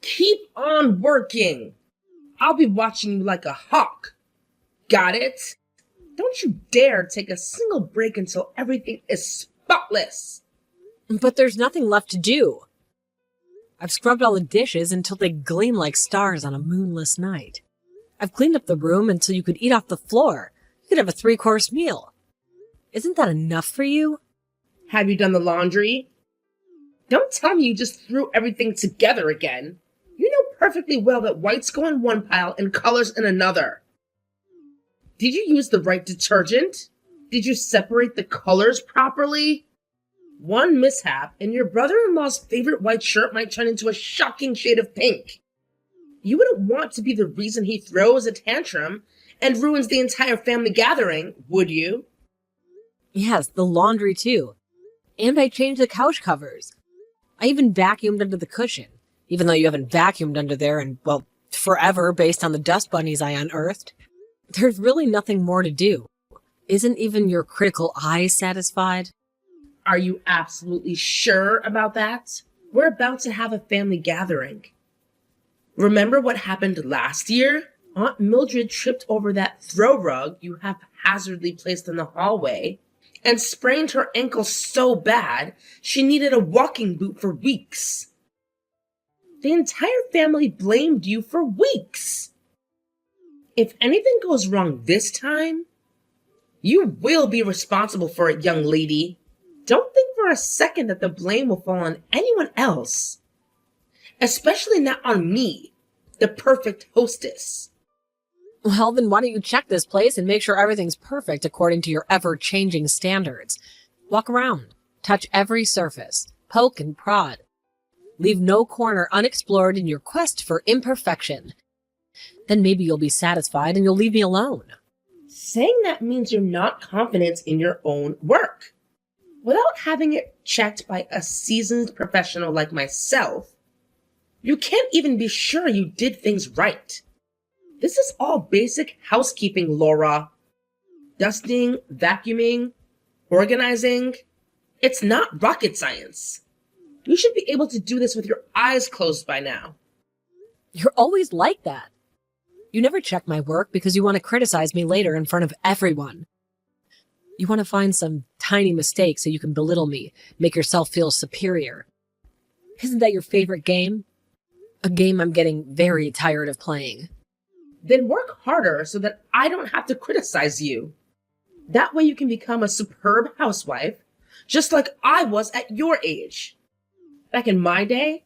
Keep on working. I'll be watching you like a hawk. Got it? Don't you dare take a single break until everything is spotless. But there's nothing left to do. I've scrubbed all the dishes until they gleam like stars on a moonless night. I've cleaned up the room until you could eat off the floor. You could have a 3-course meal. Isn't that enough for you? Have you done the laundry? Don't tell me you just threw everything together again. You know perfectly well that whites go in one pile and colors in another. Did you use the right detergent? Did you separate the colors properly? One mishap and your brother-in-law's favorite white shirt might turn into a shocking shade of pink. You wouldn't want to be the reason he throws a tantrum and ruins the entire family gathering, would you? Yes, the laundry too. And I changed the couch covers. I even vacuumed under the cushion, even though you haven't vacuumed under there in, well, forever based on the dust bunnies I unearthed. There's really nothing more to do. Isn't even your critical eye satisfied? Are you absolutely sure about that? We're about to have a family gathering. Remember what happened last year? Aunt Mildred tripped over that throw rug you haphazardly placed in the hallway and sprained her ankle so bad she needed a walking boot for weeks. The entire family blamed you for weeks. If anything goes wrong this time, you will be responsible for it, young lady. Don't think for a second that the blame will fall on anyone else. Especially not on me, the perfect hostess. Well, then why don't you check this place and make sure everything's perfect according to your ever-changing standards? Walk around, touch every surface, poke and prod. Leave no corner unexplored in your quest for imperfection. Then maybe you'll be satisfied and you'll leave me alone. Saying that means you're not confident in your own work. Without having it checked by a seasoned professional like myself, you can't even be sure you did things right. This is all basic housekeeping, Laura. Dusting, vacuuming, organizing. It's not rocket science. You should be able to do this with your eyes closed by now. You're always like that. You never check my work because you want to criticize me later in front of everyone. You want to find some tiny mistake so you can belittle me, make yourself feel superior. Isn't that your favorite game? A game I'm getting very tired of playing. Then work harder so that I don't have to criticize you. That way you can become a superb housewife, just like I was at your age. Back in my day,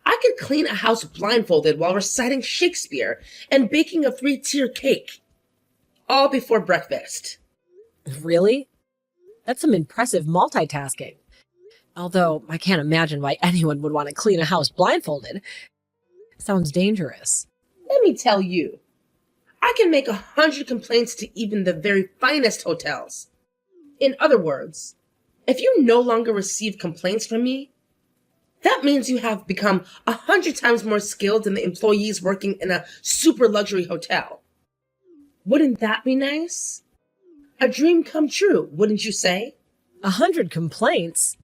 I could clean a house blindfolded while reciting Shakespeare and baking a 3-tier cake. All before breakfast. Really? That's some impressive multitasking. Although I can't imagine why anyone would want to clean a house blindfolded. Sounds dangerous. Let me tell you, I can make 100 complaints to even the very finest hotels. In other words, if you no longer receive complaints from me, that means you have become 100 times more skilled than the employees working in a super luxury hotel. Wouldn't that be nice? A dream come true, wouldn't you say? 100 complaints?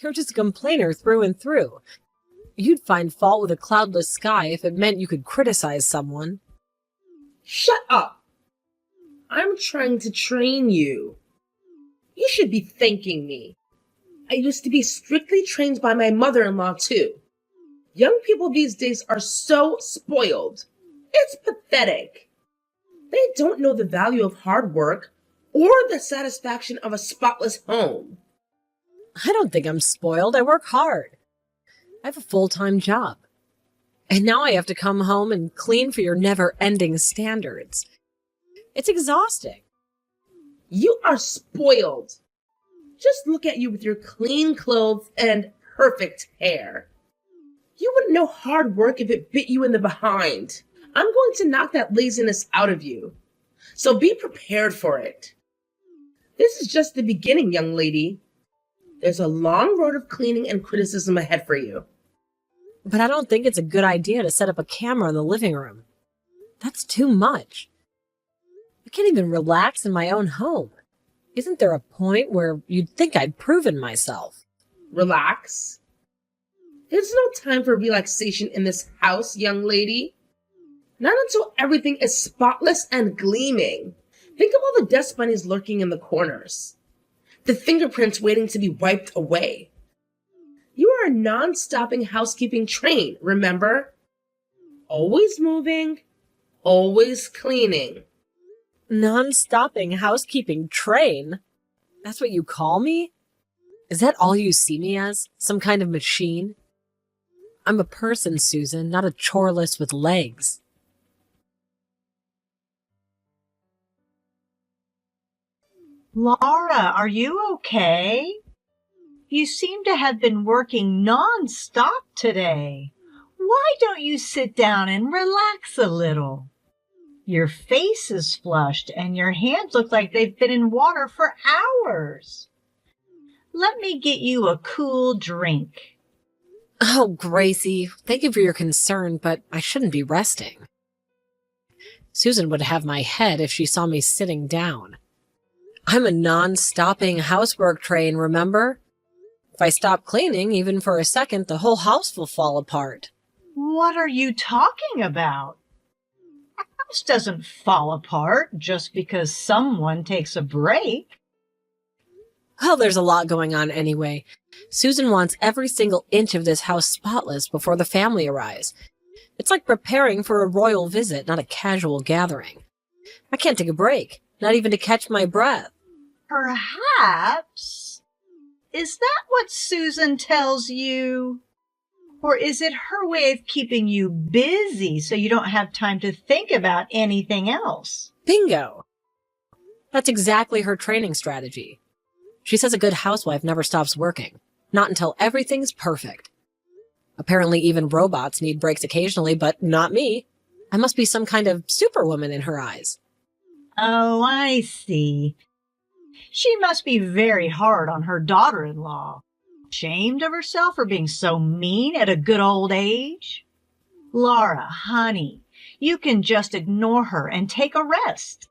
You're just a complainer through and through. You'd find fault with a cloudless sky if it meant you could criticize someone. Shut up! I'm trying to train you. You should be thanking me. I used to be strictly trained by my mother-in-law, too. Young people these days are so spoiled. It's pathetic. They don't know the value of hard work or the satisfaction of a spotless home. I don't think I'm spoiled. I work hard. I have a full-time job. And now I have to come home and clean for your never-ending standards. It's exhausting. You are spoiled. Just look at you with your clean clothes and perfect hair. You wouldn't know hard work if it bit you in the behind. I'm going to knock that laziness out of you. So be prepared for it. This is just the beginning, young lady. There's a long road of cleaning and criticism ahead for you. But I don't think it's a good idea to set up a camera in the living room. That's too much. I can't even relax in my own home. Isn't there a point where you'd think I'd proven myself? Relax. There's no time for relaxation in this house, young lady. Not until everything is spotless and gleaming. Think of all the dust bunnies lurking in the corners. The fingerprints waiting to be wiped away. You are a non-stopping housekeeping train, remember? Always moving, always cleaning. Non-stopping housekeeping train? That's what you call me? Is that all you see me as? Some kind of machine? I'm a person, Susan, not a chore list with legs. Laura, are you okay? You seem to have been working non-stop today. Why don't you sit down and relax a little? Your face is flushed and your hands look like they've been in water for hours. Let me get you a cool drink. Oh, Gracie, thank you for your concern, but I shouldn't be resting. Susan would have my head if she saw me sitting down. I'm a non-stopping housework train, remember? If I stop cleaning, even for a second, the whole house will fall apart. What are you talking about? A house doesn't fall apart just because someone takes a break. Well, there's a lot going on anyway. Susan wants every single inch of this house spotless before the family arrives. It's like preparing for a royal visit, not a casual gathering. I can't take a break, not even to catch my breath. Perhaps. Is that what Susan tells you? Or is it her way of keeping you busy so you don't have time to think about anything else? Bingo! That's exactly her training strategy. She says a good housewife never stops working, not until everything's perfect. Apparently even robots need breaks occasionally, but not me. I must be some kind of superwoman in her eyes. Oh, I see. She must be very hard on her daughter-in-law. Ashamed of herself for being so mean at a good old age? Laura, honey, you can just ignore her and take a rest.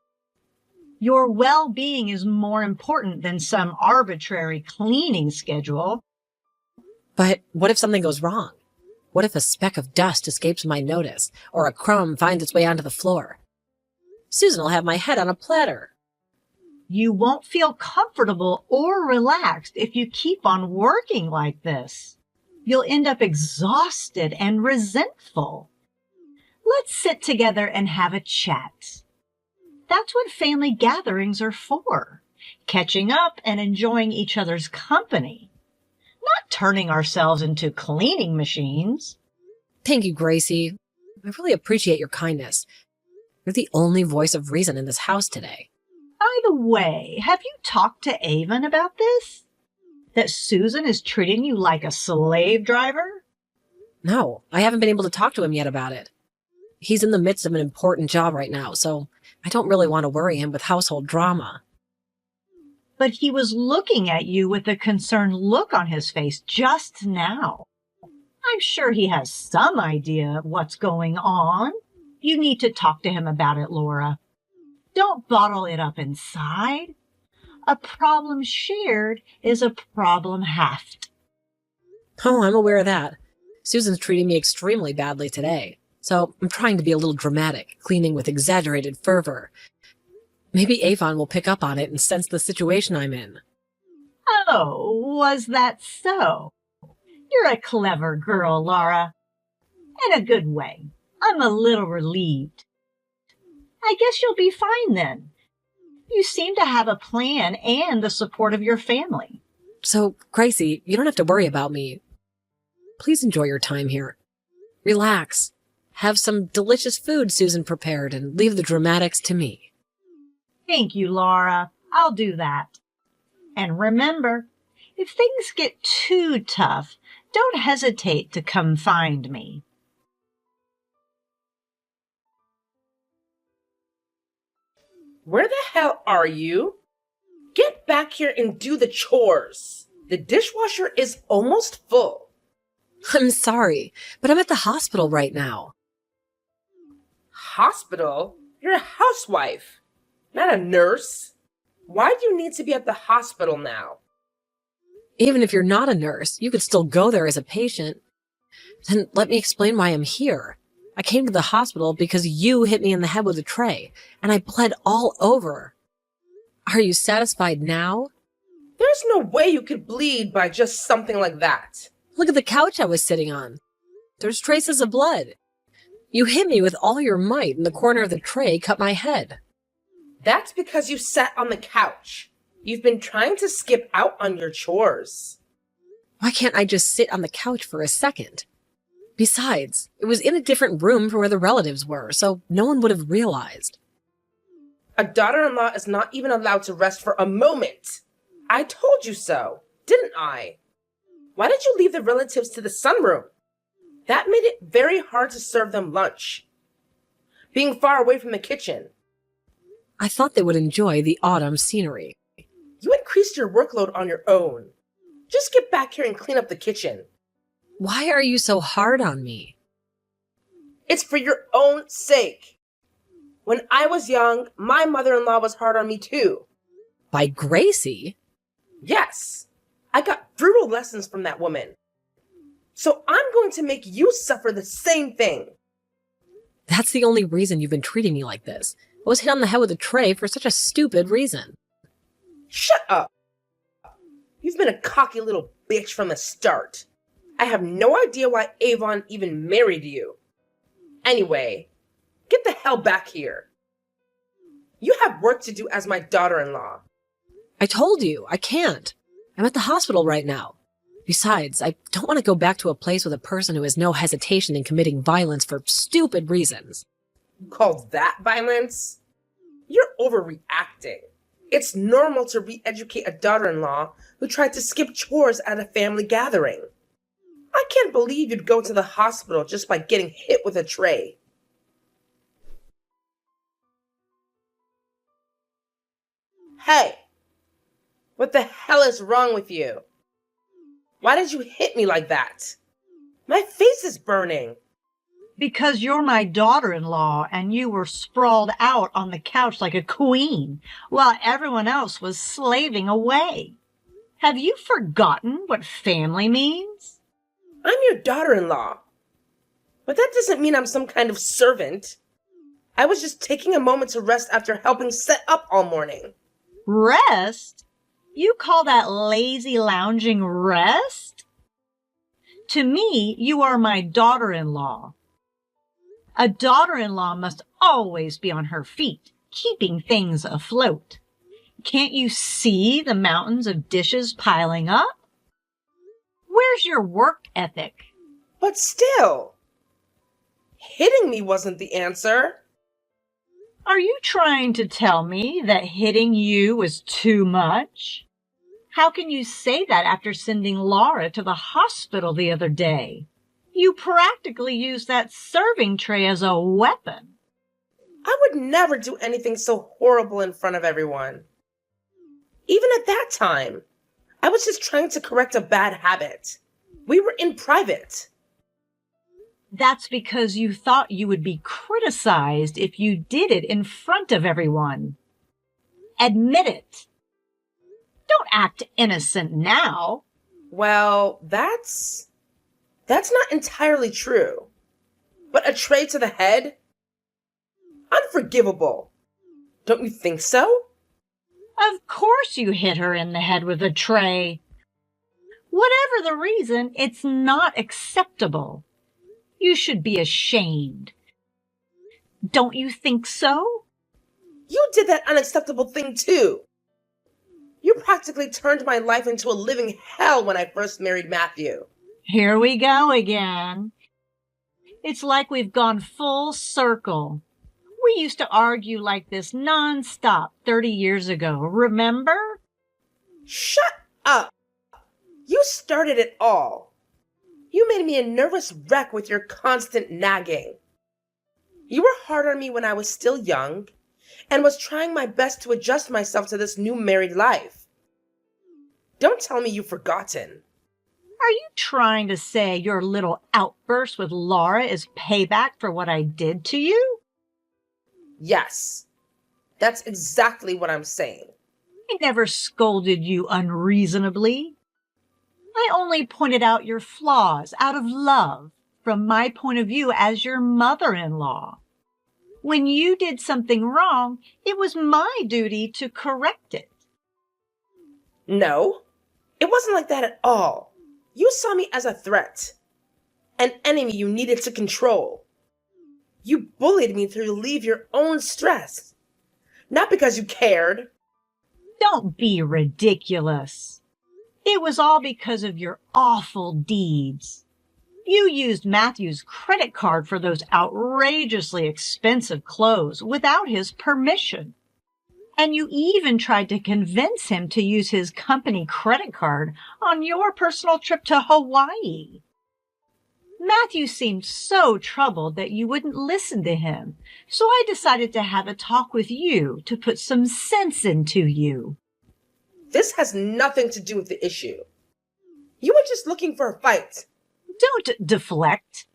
Your well-being is more important than some arbitrary cleaning schedule. But what if something goes wrong? What if a speck of dust escapes my notice, or a crumb finds its way onto the floor? Susan will have my head on a platter. You won't feel comfortable or relaxed if you keep on working like this. You'll end up exhausted and resentful. Let's sit together and have a chat. That's what family gatherings are for. Catching up and enjoying each other's company. Not turning ourselves into cleaning machines. Thank you, Gracie. I really appreciate your kindness. You're the only voice of reason in this house today. By the way, have you talked to Avon about this? That Susan is treating you like a slave driver? No, I haven't been able to talk to him yet about it. He's in the midst of an important job right now, so I don't really want to worry him with household drama. But he was looking at you with a concerned look on his face just now. I'm sure he has some idea of what's going on. You need to talk to him about it, Laura. Don't bottle it up inside. A problem shared is a problem halved. Oh, I'm aware of that. Susan's treating me extremely badly today, so I'm trying to be a little dramatic, cleaning with exaggerated fervor. Maybe Avon will pick up on it and sense the situation I'm in. Oh, was that so? You're a clever girl, Laura. In a good way. I'm a little relieved. I guess you'll be fine then. You seem to have a plan and the support of your family. So, Gracie, you don't have to worry about me. Please enjoy your time here. Relax. Have some delicious food Susan prepared and leave the dramatics to me. Thank you, Laura. I'll do that. And remember, if things get too tough, don't hesitate to come find me. Where the hell are you? Get back here and do the chores. The dishwasher is almost full. I'm sorry, but I'm at the hospital right now. Hospital? You're a housewife, not a nurse. Why do you need to be at the hospital now? Even if you're not a nurse, you could still go there as a patient. Then let me explain why I'm here. I came to the hospital because you hit me in the head with a tray, and I bled all over. Are you satisfied now? There's no way you could bleed by just something like that. Look at the couch I was sitting on. There's traces of blood. You hit me with all your might, and the corner of the tray cut my head. That's because you sat on the couch. You've been trying to skip out on your chores. Why can't I just sit on the couch for a second? Besides, it was in a different room from where the relatives were, so no one would have realized. A daughter-in-law is not even allowed to rest for a moment. I told you so, didn't I? Why did you leave the relatives to the sunroom? That made it very hard to serve them lunch. Being far away from the kitchen. I thought they would enjoy the autumn scenery. You increased your workload on your own. Just get back here and clean up the kitchen. Why are you so hard on me? It's for your own sake. When I was young, my mother-in-law was hard on me too. By Gracie? Yes, I got brutal lessons from that woman. So I'm going to make you suffer the same thing. That's the only reason you've been treating me like this. I was hit on the head with a tray for such a stupid reason. Shut up. You've been a cocky little bitch from the start. I have no idea why Avon even married you. Anyway, get the hell back here. You have work to do as my daughter-in-law. I told you, I can't. I'm at the hospital right now. Besides, I don't want to go back to a place with a person who has no hesitation in committing violence for stupid reasons. You call that violence? You're overreacting. It's normal to re-educate a daughter-in-law who tried to skip chores at a family gathering. I can't believe you'd go to the hospital just by getting hit with a tray. Hey, what the hell is wrong with you? Why did you hit me like that? My face is burning. Because you're my daughter-in-law and you were sprawled out on the couch like a queen while everyone else was slaving away. Have you forgotten what family means? I'm your daughter-in-law. But that doesn't mean I'm some kind of servant. I was just taking a moment to rest after helping set up all morning. Rest? You call that lazy lounging rest? To me, you are my daughter-in-law. A daughter-in-law must always be on her feet, keeping things afloat. Can't you see the mountains of dishes piling up? Where's your work ethic? But still, hitting me wasn't the answer. Are you trying to tell me that hitting you was too much? How can you say that after sending Laura to the hospital the other day? You practically used that serving tray as a weapon. I would never do anything so horrible in front of everyone. Even at that time, I was just trying to correct a bad habit. We were in private. That's because you thought you would be criticized if you did it in front of everyone. Admit it. Don't act innocent now. Well, that's not entirely true. But a tray to the head? Unforgivable. Don't you think so? Of course you hit her in the head with a tray. Whatever the reason, it's not acceptable. You should be ashamed. Don't you think so? You did that unacceptable thing too. You practically turned my life into a living hell when I first married Matthew. Here we go again. It's like we've gone full circle. We used to argue like this nonstop 30 years ago, remember? Shut up! You started it all. You made me a nervous wreck with your constant nagging. You were hard on me when I was still young and was trying my best to adjust myself to this new married life. Don't tell me you've forgotten. Are you trying to say your little outburst with Laura is payback for what I did to you? Yes, that's exactly what I'm saying. I never scolded you unreasonably. I only pointed out your flaws out of love from my point of view as your mother-in-law. When you did something wrong, it was my duty to correct it. No, it wasn't like that at all. You saw me as a threat, an enemy you needed to control. You bullied me to relieve your own stress, not because you cared. Don't be ridiculous. It was all because of your awful deeds. You used Matthew's credit card for those outrageously expensive clothes without his permission. And you even tried to convince him to use his company credit card on your personal trip to Hawaii. Matthew seemed so troubled that you wouldn't listen to him, so I decided to have a talk with you to put some sense into you. This has nothing to do with the issue. You were just looking for a fight. Don't deflect.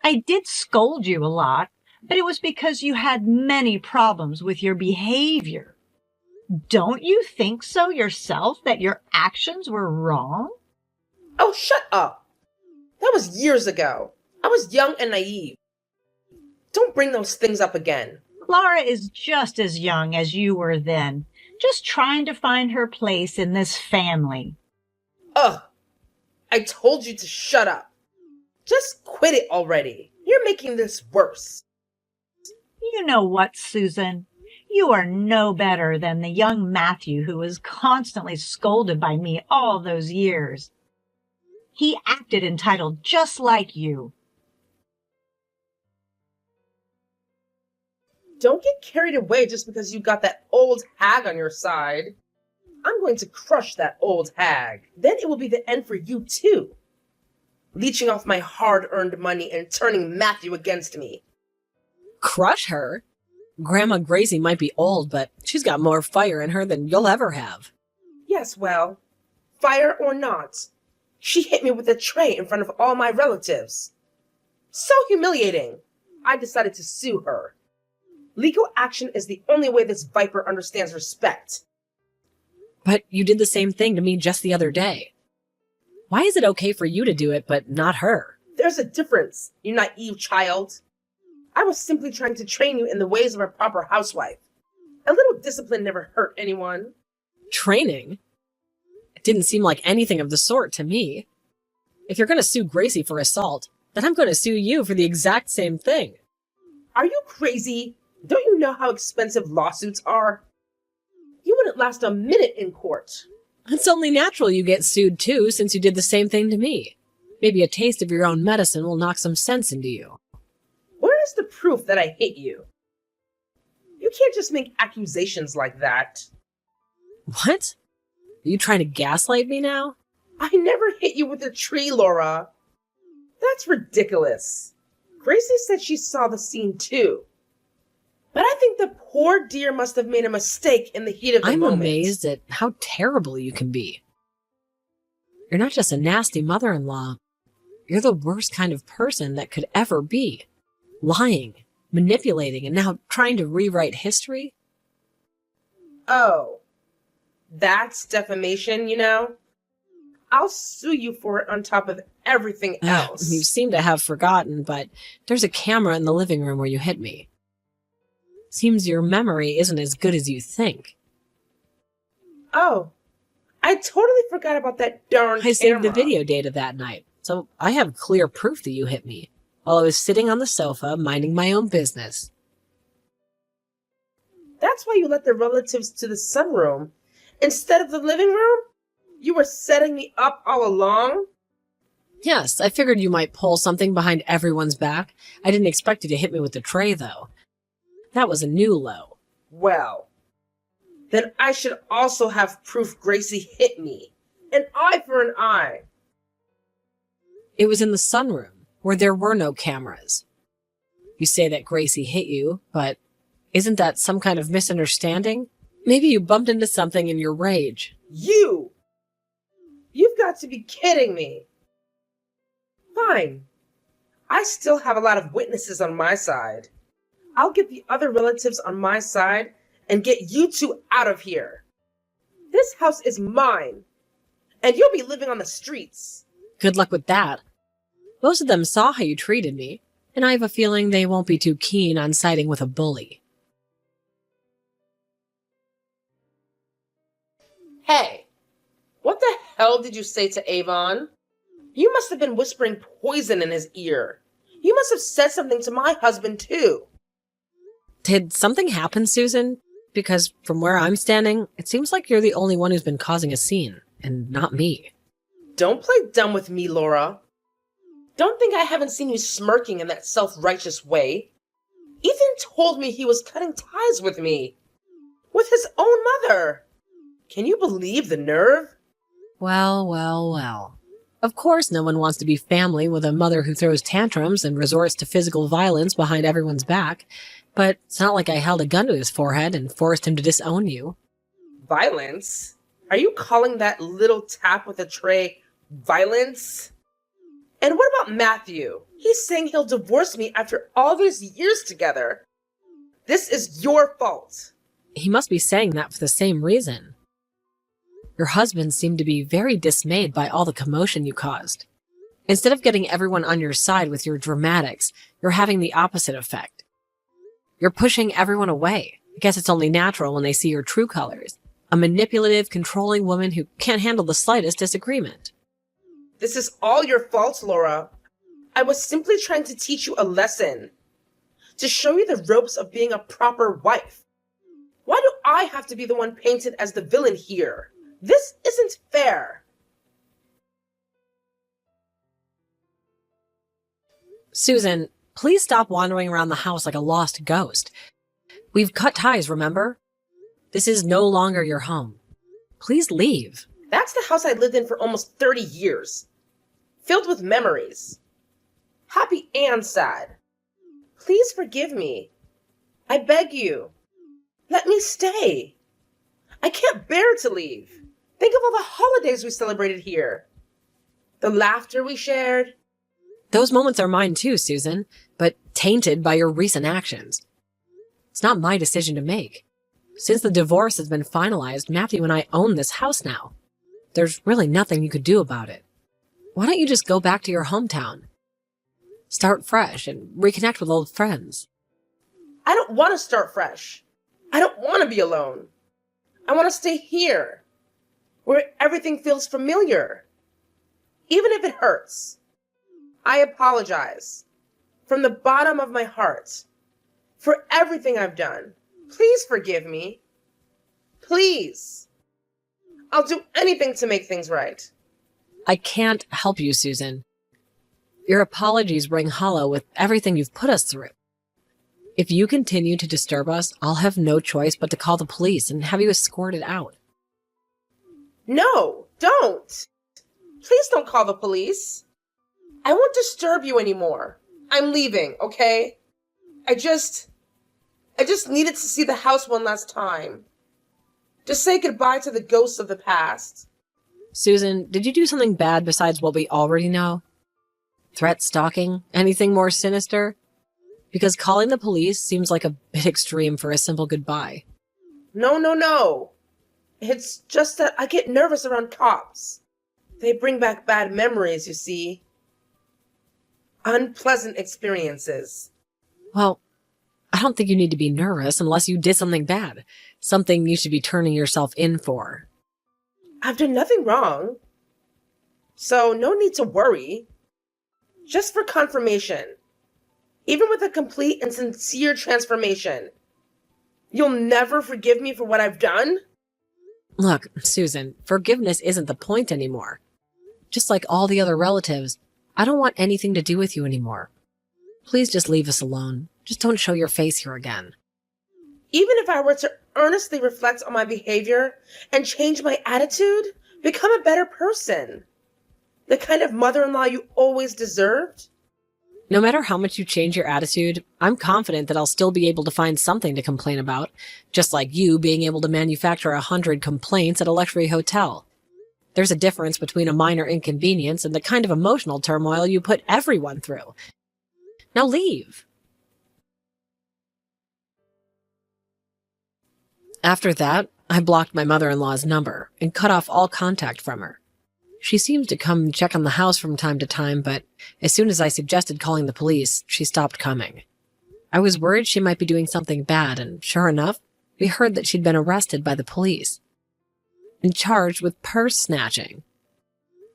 I did scold you a lot, but it was because you had many problems with your behavior. Don't you think so yourself that your actions were wrong? Oh, shut up. That was years ago. I was young and naive. Don't bring those things up again. Laura is just as young as you were then, just trying to find her place in this family. Ugh. I told you to shut up. Just quit it already. You're making this worse. You know what, Susan? You are no better than the young Matthew who was constantly scolded by me all those years. He acted entitled just like you. Don't get carried away just because you got that old hag on your side. I'm going to crush that old hag. Then it will be the end for you too. Leeching off my hard-earned money and turning Matthew against me. Crush her? Grandma Gracie might be old, but she's got more fire in her than you'll ever have. Yes, well, fire or not, she hit me with a tray in front of all my relatives. So humiliating. I decided to sue her. Legal action is the only way this viper understands respect. But you did the same thing to me just the other day. Why is it okay for you to do it, but not her? There's a difference, you naive child. I was simply trying to train you in the ways of a proper housewife. A little discipline never hurt anyone. Training? It didn't seem like anything of the sort to me. If you're going to sue Gracie for assault, then I'm going to sue you for the exact same thing. Are you crazy? Don't you know how expensive lawsuits are? You wouldn't last a minute in court. It's only natural you get sued too, since you did the same thing to me. Maybe a taste of your own medicine will knock some sense into you. Where is the proof that I hit you? You can't just make accusations like that. What? Are you trying to gaslight me now? I never hit you with a tree, Laura. That's ridiculous. Gracie said she saw the scene too. But I think the poor dear must have made a mistake in the heat of the moment. I'm amazed at how terrible you can be. You're not just a nasty mother-in-law. You're the worst kind of person that could ever be. Lying, manipulating, and now trying to rewrite history? Oh, that's defamation, you know? I'll sue you for it on top of everything else. You seem to have forgotten, but there's a camera in the living room where you hit me. Seems your memory isn't as good as you think. Oh, I totally forgot about that darn camera. I saved the video data that night, so I have clear proof that you hit me while I was sitting on the sofa minding my own business. That's why you let the relatives to the sunroom instead of the living room? You were setting me up all along? Yes, I figured you might pull something behind everyone's back. I didn't expect you to hit me with the tray, though. That was a new low. Well, then I should also have proof Gracie hit me. An eye for an eye. It was in the sunroom, where there were no cameras. You say that Gracie hit you, but isn't that some kind of misunderstanding? Maybe you bumped into something in your rage. You! You've got to be kidding me. Fine. I still have a lot of witnesses on my side. I'll get the other relatives on my side and get you two out of here. This house is mine, and you'll be living on the streets. Good luck with that. Most of them saw how you treated me, and I have a feeling they won't be too keen on siding with a bully. Hey, what the hell did you say to Avon? You must have been whispering poison in his ear. You must have said something to my husband, too. Did something happen, Susan? Because from where I'm standing, it seems like you're the only one who's been causing a scene, and not me. Don't play dumb with me, Laura. Don't think I haven't seen you smirking in that self-righteous way. Ethan told me he was cutting ties with me. With his own mother. Can you believe the nerve? Well, well, well. Of course no one wants to be family with a mother who throws tantrums and resorts to physical violence behind everyone's back, but it's not like I held a gun to his forehead and forced him to disown you. Violence? Are you calling that little tap with a tray violence? And what about Matthew? He's saying he'll divorce me after all these years together. This is your fault. He must be saying that for the same reason. Your husband seemed to be very dismayed by all the commotion you caused. Instead of getting everyone on your side with your dramatics, you're having the opposite effect. You're pushing everyone away. I guess it's only natural when they see your true colors. A manipulative, controlling woman who can't handle the slightest disagreement. This is all your fault, Laura. I was simply trying to teach you a lesson. To show you the ropes of being a proper wife. Why do I have to be the one painted as the villain here? This isn't fair. Susan, please stop wandering around the house like a lost ghost. We've cut ties, remember? This is no longer your home. Please leave. That's the house I lived in for almost 30 years. Filled with memories. Happy and sad. Please forgive me. I beg you. Let me stay. I can't bear to leave. Think of all the holidays we celebrated here. The laughter we shared. Those moments are mine too, Susan, but tainted by your recent actions. It's not my decision to make. Since the divorce has been finalized, Matthew and I own this house now. There's really nothing you could do about it. Why don't you just go back to your hometown? Start fresh and reconnect with old friends. I don't want to start fresh. I don't want to be alone. I want to stay here, where everything feels familiar, even if it hurts. I apologize from the bottom of my heart for everything I've done. Please forgive me. Please. I'll do anything to make things right. I can't help you, Susan. Your apologies ring hollow with everything you've put us through. If you continue to disturb us, I'll have no choice but to call the police and have you escorted out. No, don't. Please don't call the police. I won't disturb you anymore. I'm leaving, okay? I just needed to see the house one last time. To say goodbye to the ghosts of the past. Susan, did you do something bad besides what we already know? Threat stalking? Anything more sinister? Because calling the police seems like a bit extreme for a simple goodbye. No. It's just that I get nervous around cops. They bring back bad memories, you see. Unpleasant experiences. Well, I don't think you need to be nervous unless you did something bad. Something you should be turning yourself in for. I've done nothing wrong. So no need to worry. Just for confirmation. Even with a complete and sincere transformation. You'll never forgive me for what I've done? Look, Susan, forgiveness isn't the point anymore. Just like all the other relatives, I don't want anything to do with you anymore. Please just leave us alone. Just don't show your face here again. Even if I were to earnestly reflect on my behavior and change my attitude, become a better person, the kind of mother-in-law you always deserved? No matter how much you change your attitude, I'm confident that I'll still be able to find something to complain about, just like you being able to manufacture 100 complaints at a luxury hotel. There's a difference between a minor inconvenience and the kind of emotional turmoil you put everyone through. Now leave. After that, I blocked my mother-in-law's number and cut off all contact from her. She seemed to come check on the house from time to time, but as soon as I suggested calling the police, she stopped coming. I was worried she might be doing something bad, and sure enough, we heard that she'd been arrested by the police and charged with purse snatching.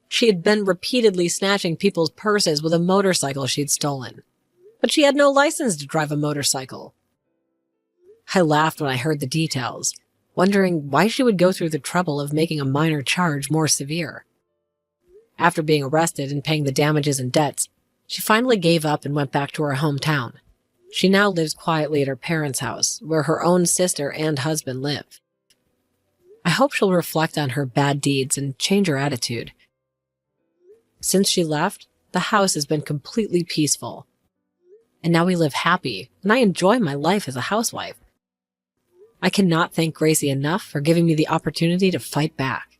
She had been repeatedly snatching people's purses with a motorcycle she'd stolen, but she had no license to drive a motorcycle. I laughed when I heard the details, wondering why she would go through the trouble of making a minor charge more severe. After being arrested and paying the damages and debts, she finally gave up and went back to her hometown. She now lives quietly at her parents' house, where her own sister and husband live. I hope she'll reflect on her bad deeds and change her attitude. Since she left, the house has been completely peaceful. And now we live happy, and I enjoy my life as a housewife. I cannot thank Gracie enough for giving me the opportunity to fight back.